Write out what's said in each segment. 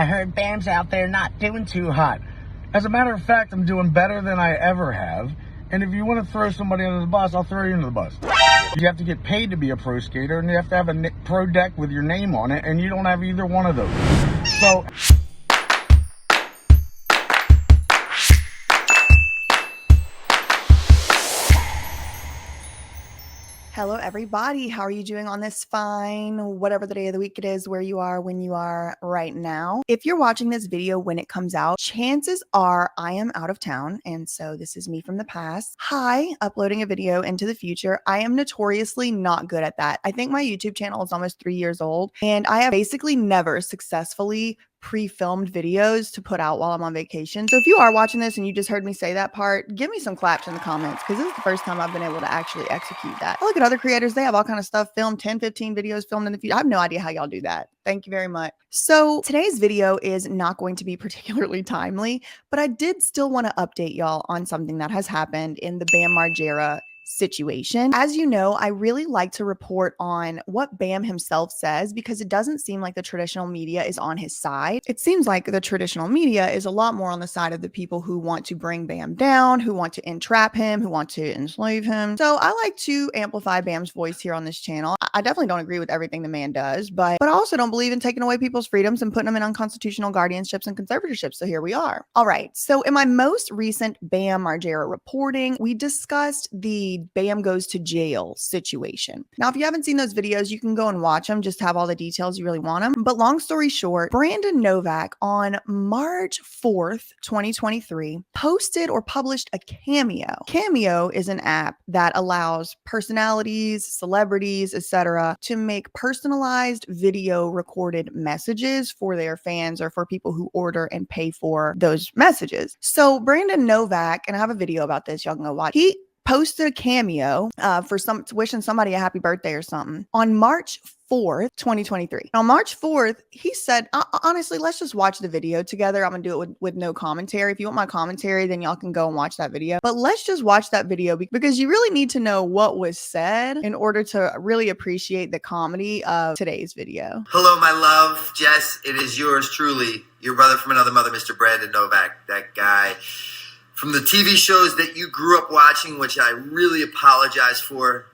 I heard Bam's out there not doing too hot. As a matter of fact, I'm doing better than I ever have. And if you want to throw somebody under the bus, I'll throw you under the bus. You have to get paid to be a pro skater, and you have to have a pro deck with your name on it, and you don't have either one of those. So... Hello, everybody. How are you doing on this fine, whatever the day of the week it is, where you are, when you are right now? If you're watching this video when it comes out, chances are I am out of town. And so this is me from the past. Hi, uploading a video into the future. I am notoriously not good at that. I think my YouTube channel is almost 3 years old, and I have basically never successfully pre-filmed videos to put out while I'm on vacation. So if you are watching this and you just heard me say that part, give me some claps in the comments, because this is the first time I've been able to actually execute that. I look at other creators, they have all kind of stuff filmed, 10, 15 videos filmed in the future. I have no idea how y'all do that. Thank you very much. So today's video is not going to be particularly timely, but I did still want to update y'all on something that has happened in the Bam Margera situation. As you know, I really like to report on what Bam himself says, because it doesn't seem like the traditional media is on his side. It seems like the traditional media is a lot more on the side of the people who want to bring Bam down, who want to entrap him, who want to enslave him. So I like to amplify Bam's voice here on this channel. I definitely don't agree with everything the man does, but I also don't believe in taking away people's freedoms and putting them in unconstitutional guardianships and conservatorships. So here we are. All right. So in my most recent Bam Margera reporting, we discussed the Bam goes to jail situation. Now, if you haven't seen those videos, you can go and watch them, just have all the details you really want them. But long story short, Brandon Novak on March 4th, 2023, posted or published a Cameo. Cameo is an app that allows personalities, celebrities, etc., to make personalized video recorded messages for their fans or for people who order and pay for those messages. So Brandon Novak, and I have a video about this, y'all can go watch. He posted a Cameo for wishing somebody a happy birthday or something on March 4th, 2023. On March 4th, he said, honestly, let's just watch the video together. I'm gonna do it with no commentary. If you want my commentary, then y'all can go and watch that video. But let's just watch that video, because you really need to know what was said in order to really appreciate the comedy of today's video. Hello, my love, Jess. It is yours truly, your brother from another mother, Mr. Brandon Novak, that guy from the TV shows that you grew up watching, which I really apologize for.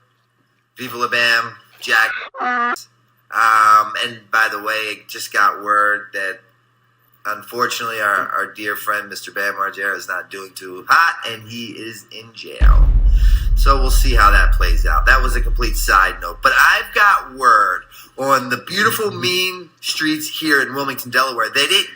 Viva la Bam, Jack. And by the way, just got word that unfortunately our dear friend Mr. Bam Margera is not doing too hot, and he is in jail. So we'll see how that plays out. That was a complete side note. But I've got word on the beautiful, mean streets here in Wilmington, Delaware, that it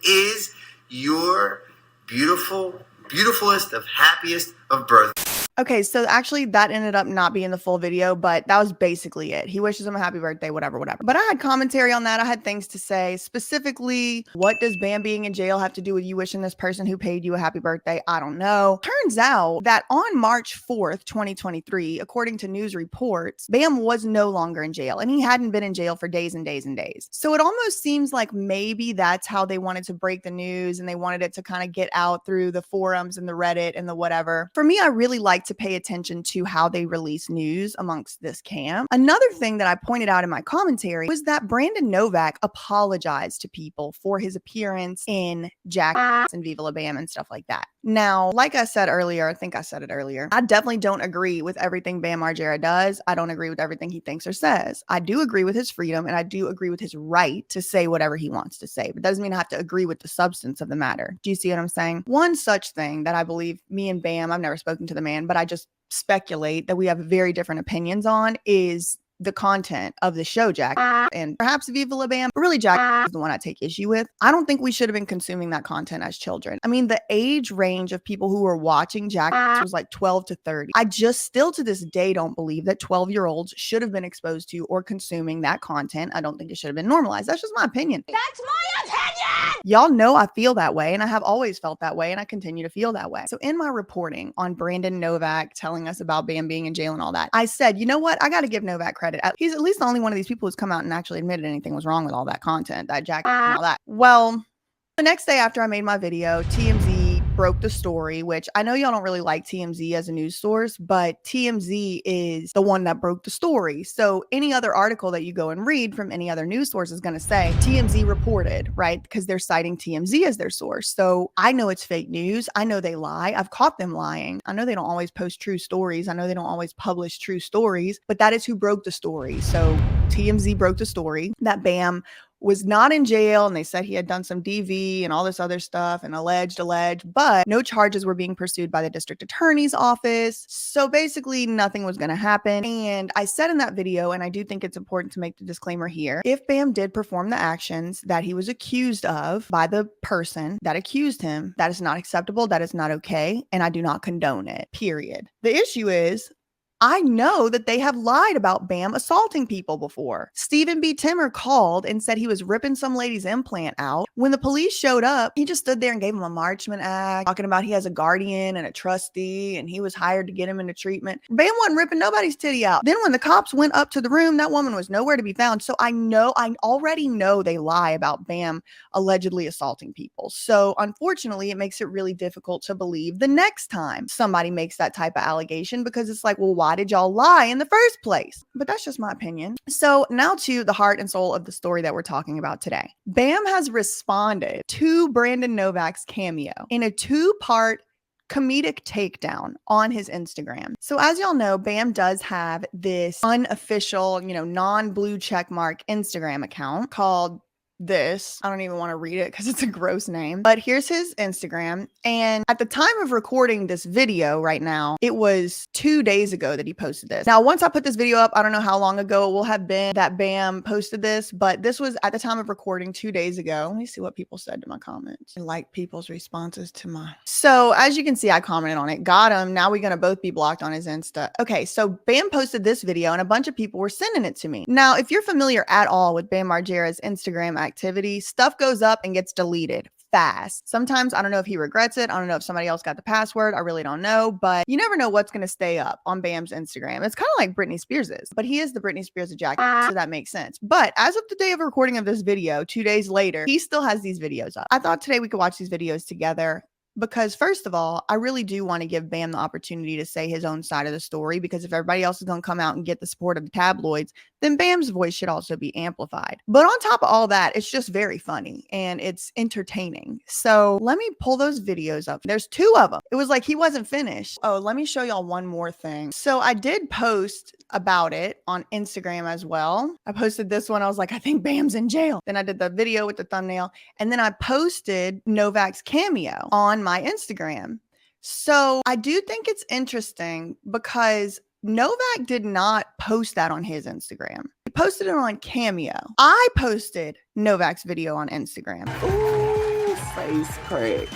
is your beautifulest of happiest of birth. Okay, so actually that ended up not being the full video, but that was basically it. He wishes him a happy birthday, whatever. But I had commentary on that. I had things to say. Specifically, what does Bam being in jail have to do with you wishing this person who paid you a happy birthday? I don't know. Turns out that on March 4th, 2023, according to news reports, Bam was no longer in jail, and he hadn't been in jail for days and days and days. So it almost seems like maybe that's how they wanted to break the news, and they wanted it to kind of get out through the forums and the Reddit and the whatever. For me, I really like to pay attention to how they release news amongst this camp. Another thing that I pointed out in my commentary was that Brandon Novak apologized to people for his appearance in Jack and Viva La Bam and stuff like that. Now, like I said earlier, I think I said it earlier, I definitely don't agree with everything Bam Margera does. I don't agree with everything he thinks or says. I do agree with his freedom, and I do agree with his right to say whatever he wants to say, but doesn't mean I have to agree with the substance of the matter. Do you see what I'm saying? One such thing that I believe me and Bam, I've never spoken to the man, but I just speculate that we have very different opinions on is the content of the show, Jack, and perhaps Viva La Bam, but really Jack is the one I take issue with. I don't think we should have been consuming that content as children. I mean, the age range of people who were watching Jack was like 12 to 30. I just still to this day don't believe that 12-year-olds should have been exposed to or consuming that content. I don't think it should have been normalized. That's just my opinion. That's my opinion! Y'all know I feel that way, and I have always felt that way, and I continue to feel that way. So in my reporting on Brandon Novak telling us about Bam being in jail and all that, I said, you know what? I got to give Novak credit. He's at least the only one of these people who's come out and actually admitted anything was wrong with all that content, that Jack and all that. Well, the next day after I made my video, TMZ broke the story, which I know y'all don't really like TMZ as a news source, but TMZ is the one that broke the story. So any other article that you go and read from any other news source is going to say TMZ reported, right? Because they're citing TMZ as their source. So I know it's fake news. I know they lie. I've caught them lying. I know they don't always post true stories. I know they don't always publish true stories, but that is who broke the story. So TMZ broke the story that Bam was not in jail, and they said he had done some DV and all this other stuff and alleged, but no charges were being pursued by the district attorney's office. So basically nothing was going to happen. And I said in that video, and I do think it's important to make the disclaimer here, if Bam did perform the actions that he was accused of by the person that accused him, that is not acceptable. That is not okay. And I do not condone it, period. The issue is, I know that they have lied about Bam assaulting people before. Stephen B. Timmer called and said he was ripping some lady's implant out. When the police showed up, he just stood there and gave him a Marchman Act, talking about he has a guardian and a trustee, and he was hired to get him into treatment. Bam wasn't ripping nobody's titty out. Then when the cops went up to the room, that woman was nowhere to be found. So I already know they lie about Bam allegedly assaulting people. So unfortunately, it makes it really difficult to believe the next time somebody makes that type of allegation, because it's like, well, why did y'all lie in the first place? But that's just my opinion. So now to the heart and soul of the story that we're talking about today. Bam has responded to Brandon Novak's cameo in a 2-part comedic takedown on his Instagram. So as y'all know, Bam does have this unofficial, non-blue checkmark Instagram account called this. I don't even want to read it because it's a gross name, but here's his Instagram. And at the time of recording this video right now, it was 2 days ago that he posted this. Now, once I put this video up, I don't know how long ago it will have been that Bam posted this, but this was at the time of recording 2 days ago. Let me see what people said to my comments. I like people's responses to my. So as you can see, I commented on it. Got him. Now we're going to both be blocked on his Insta. Okay. So Bam posted this video and a bunch of people were sending it to me. Now, if you're familiar at all with Bam Margera's Instagram activity, stuff goes up and gets deleted fast. Sometimes I don't know if he regrets it. I don't know if somebody else got the password. I really don't know, but you never know what's going to stay up on Bam's Instagram. It's kind of like Britney Spears's, but he is the Britney Spears of Jack, so that makes sense. But as of the day of recording of this video, 2 days later, he still has these videos up. I thought today we could watch these videos together, because first of all, I really do want to give Bam the opportunity to say his own side of the story, because if everybody else is going to come out and get the support of the tabloids, then Bam's voice should also be amplified. But on top of all that, it's just very funny and it's entertaining. So let me pull those videos up. There's 2 of them. It was like he wasn't finished. Oh, let me show y'all one more thing. So I did post about it on Instagram as well. I posted this one. I was like, I think Bam's in jail. Then I did the video with the thumbnail, and then I posted Novak's cameo on my Instagram. So I do think it's interesting because Novak did not post that on his Instagram. He posted it on Cameo. I posted Novak's video on Instagram. Ooh, face crack.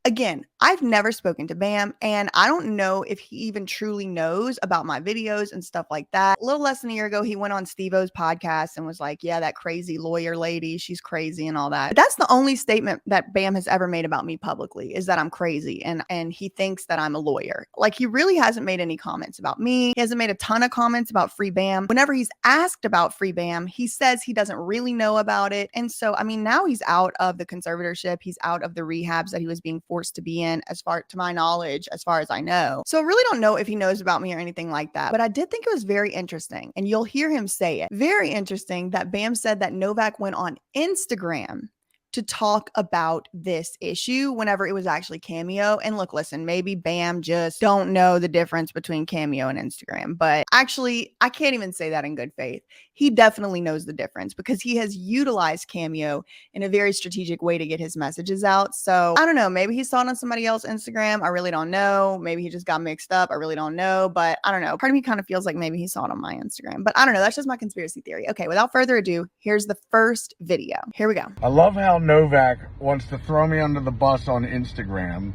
Again, I've never spoken to Bam, and I don't know if he even truly knows about my videos and stuff like that. A little less than a year ago, he went on Steve-O's podcast and was like, yeah, that crazy lawyer lady, she's crazy and all that. But that's the only statement that Bam has ever made about me publicly, is that I'm crazy, and he thinks that I'm a lawyer. Like, he really hasn't made any comments about me. He hasn't made a ton of comments about Free Bam. Whenever he's asked about Free Bam, he says he doesn't really know about it. And so, I mean, now he's out of the conservatorship. He's out of the rehabs that he was being forced to be in, as far to my knowledge, as far as I know. So I really don't know if he knows about me or anything like that. But I did think it was very interesting, and you'll hear him say it. Very interesting that Bam said that Novak went on Instagram to talk about this issue whenever it was actually Cameo. And look, listen, maybe Bam just don't know the difference between Cameo and Instagram, but actually I can't even say that in good faith. He definitely knows the difference, because he has utilized Cameo in a very strategic way to get his messages out. So I don't know, maybe he saw it on somebody else's Instagram. I really don't know. Maybe he just got mixed up. I really don't know, but I don't know. Part of me kind of feels like maybe he saw it on my Instagram, but I don't know. That's just my conspiracy theory. Okay, without further ado, here's the first video. Here we go. I love how Novak wants to throw me under the bus on Instagram,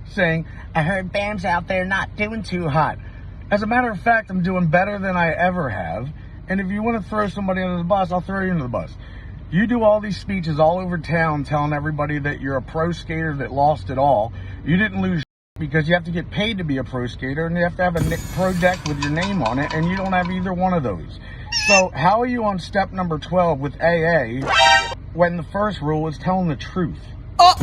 saying, I heard Bam's out there not doing too hot. As a matter of fact, I'm doing better than I ever have. And if you want to throw somebody under the bus, I'll throw you under the bus. You do all these speeches all over town telling everybody that you're a pro skater that lost it all. You didn't lose because you have to get paid to be a pro skater, and you have to have a pro deck with your name on it, and you don't have either one of those. So how are you on step number 12 with AA when the first rule is telling the truth? Oh!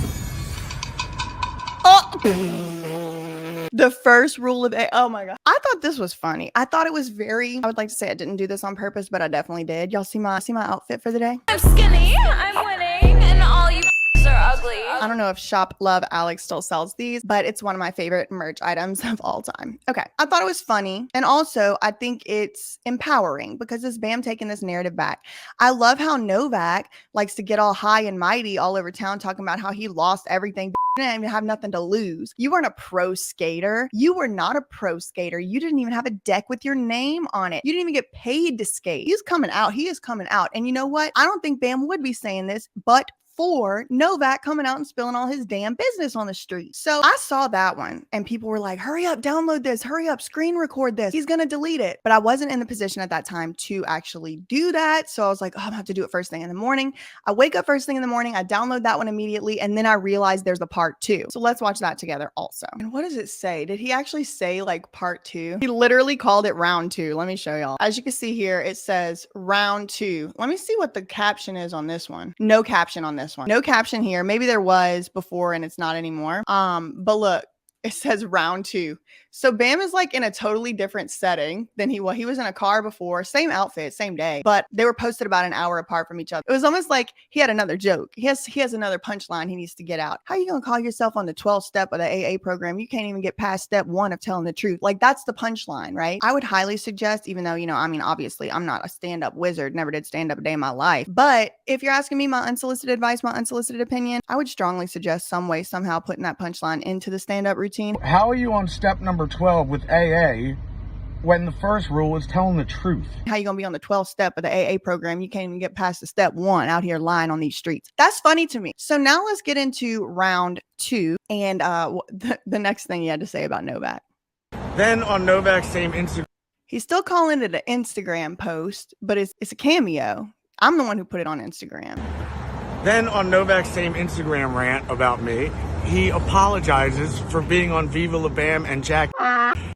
The first rule of oh my god, I thought this was funny. I thought it was I would like to say I didn't do this on purpose, but I definitely did. Y'all see my outfit for the day? I'm skinny, I'm winning, and all you are ugly. I don't know if Shop Love Alex still sells these, but it's one of my favorite merch items of all time. Okay, I thought it was funny, and also I think it's empowering because it's Bam taking this narrative back. I love how Novak likes to get all high and mighty all over town talking about how he lost everything. Didn't even have nothing to lose. You weren't a pro skater. You were not a pro skater. You didn't even have a deck with your name on it. You didn't even get paid to skate. He's coming out. He is coming out. And you know what? I don't think Bam would be saying this, but for Novak coming out and spilling all his damn business on the street. So I saw that one and people were like, hurry up, download this, hurry up, screen record this. He's going to delete it. But I wasn't in the position at that time to actually do that. So I was like, oh, I'm gonna have to do it first thing in the morning. I wake up first thing in the morning. I download that one immediately. And then I realized there's a part 2. So let's watch that together also. And what does it say? Did he actually say like part 2? He literally called it round 2. Let me show y'all. As you can see here, it says round 2. Let me see what the caption is on this one. No caption on this one. No caption here. Maybe there was before and it's not anymore. But look, it says round 2. So Bam is like in a totally different setting than he was. He was in a car before, same outfit, same day, but they were posted about an hour apart from each other. It was almost like he had another joke. He has another punchline he needs to get out. How are you going to call yourself on the 12th step of the AA program? You can't even get past step 1 of telling the truth. Like that's the punchline, right? I would highly suggest, even though, I mean, obviously I'm not a stand-up wizard, never did stand up a day in my life. But if you're asking me my unsolicited advice, my unsolicited opinion, I would strongly suggest some way, somehow putting that punchline into the stand-up routine. How are you on step number 12 with AA when the first rule is telling the truth? How you gonna be on the 12th step of the AA program? You can't even get past the step 1 out here lying on these streets. That's funny to me. So now let's get into round 2 and the next thing you had to say about Novak. Then on Novak's same Instagram. He's still calling it an Instagram post, but it's a cameo. I'm the one who put it on Instagram. Then on Novak's same Instagram rant about me, he apologizes for being on Viva La Bam and Jack.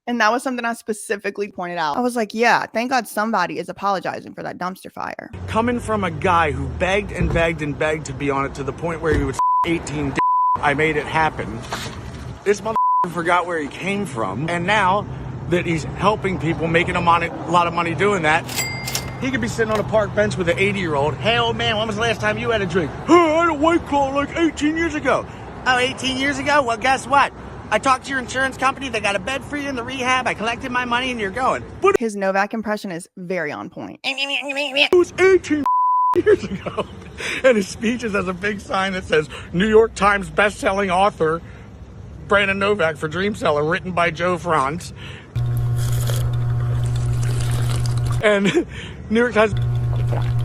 And that was something I specifically pointed out. I was like, yeah, thank God somebody is apologizing for that dumpster fire. Coming from a guy who begged and begged and begged to be on it to the point where he would 18 I made it happen. This motherfucker forgot where he came from. And now that he's helping people, making a lot of money doing that, he could be sitting on a park bench with an 80-year-old. Hey, old man, when was the last time you had a drink? Oh, I had a White Claw like 18 years ago. Oh, 18 years ago? Well, guess what? I talked to your insurance company. They got a bed for you in the rehab. I collected my money and you're going. But his Novak impression is very on point. It was 18 years ago. And his speeches has a big sign that says, New York Times best-selling author, Brandon Novak for Dream Seller, written by Joe Franz. And New York Times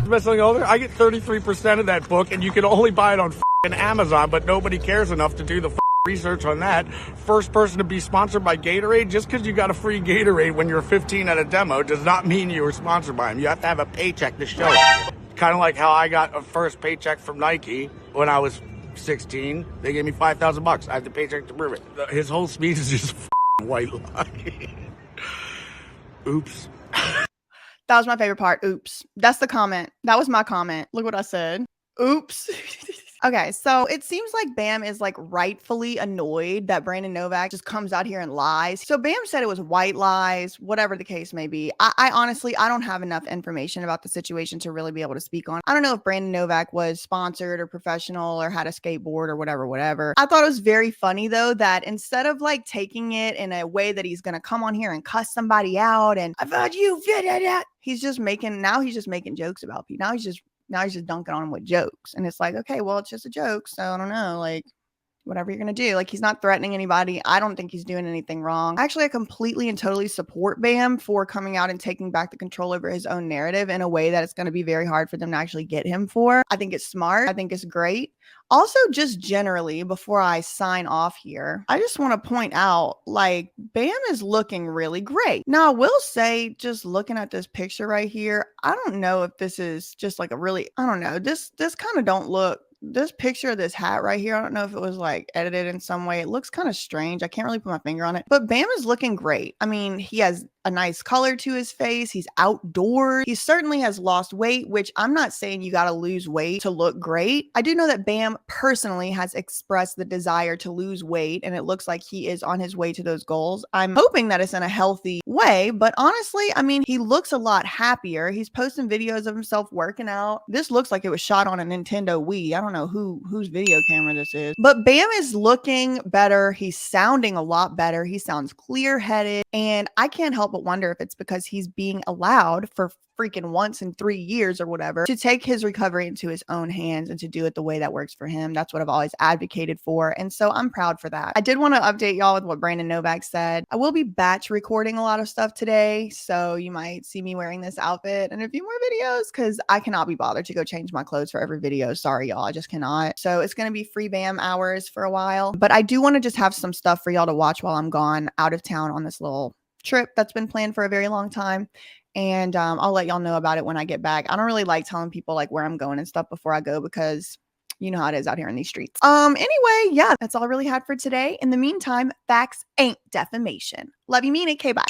best-selling author, I get 33% of that book, and you can only buy it on Amazon, but nobody cares enough to do the research on that. First person to be sponsored by Gatorade. Just because you got a free Gatorade when you're 15 at a demo does not mean you were sponsored by him. You have to have a paycheck to show it. Kind of like how I got a first paycheck from Nike when I was 16. They gave me $5,000. I have the paycheck to prove it. His whole speech is just white lie. Oops. That was my favorite part. Oops. That's the comment. That was my comment. Look what I said. Oops. Okay, so it seems like Bam is like rightfully annoyed that Brandon Novak just comes out here and lies. So Bam said it was white lies, whatever the case may be. I honestly, I don't have enough information about the situation to really be able to speak on. I don't know if Brandon Novak was sponsored or professional or had a skateboard or whatever. I thought it was very funny though that instead of like taking it in a way that he's gonna come on here and cuss somebody out and I thought you fit it, he's just making jokes about people. Now he's just dunking on him with jokes. And it's like, okay, well, it's just a joke. So I don't know, like, whatever you're going to do. Like, he's not threatening anybody. I don't think he's doing anything wrong. Actually, I completely and totally support Bam for coming out and taking back the control over his own narrative in a way that it's going to be very hard for them to actually get him for. I think it's smart. I think it's great. Also, just generally, before I sign off here, I just want to point out, like, Bam is looking really great. Now, I will say, just looking at this picture right here, I don't know if this is just like a really, I don't know, this kind of don't look, this picture of this hat right here, I don't know if it was like edited in some way. It looks kind of strange. I can't really put my finger on it, but Bam is looking great. I mean, he has a nice color to his face. He's outdoors. He certainly has lost weight, which I'm not saying you got to lose weight to look great. I do know that Bam personally has expressed the desire to lose weight, and it looks like he is on his way to those goals. I'm hoping that it's in a healthy way, but honestly, I mean, he looks a lot happier. He's posting videos of himself working out. This looks like it was shot on a Nintendo Wii. I don't know whose video camera this is, but Bam is looking better. He's sounding a lot better. He sounds clear-headed, and I can't help but wonder if it's because he's being allowed for freaking once in 3 years or whatever to take his recovery into his own hands and to do it the way that works for him. That's what I've always advocated for, and so I'm proud for that. I did want to update y'all with what Brandon Novak said. I will be batch recording a lot of stuff today, so you might see me wearing this outfit in a few more videos because I cannot be bothered to go change my clothes for every video. Sorry, y'all, I just cannot. So it's going to be free Bam hours for a while, but I do want to just have some stuff for y'all to watch while I'm gone out of town on this little trip that's been planned for a very long time. And I'll let y'all know about it when I get back. I don't really like telling people like where I'm going and stuff before I go because you know how it is out here in these streets. Anyway, yeah, that's all I really had for today. In the meantime, facts ain't defamation. Love you, mean it. Okay, bye.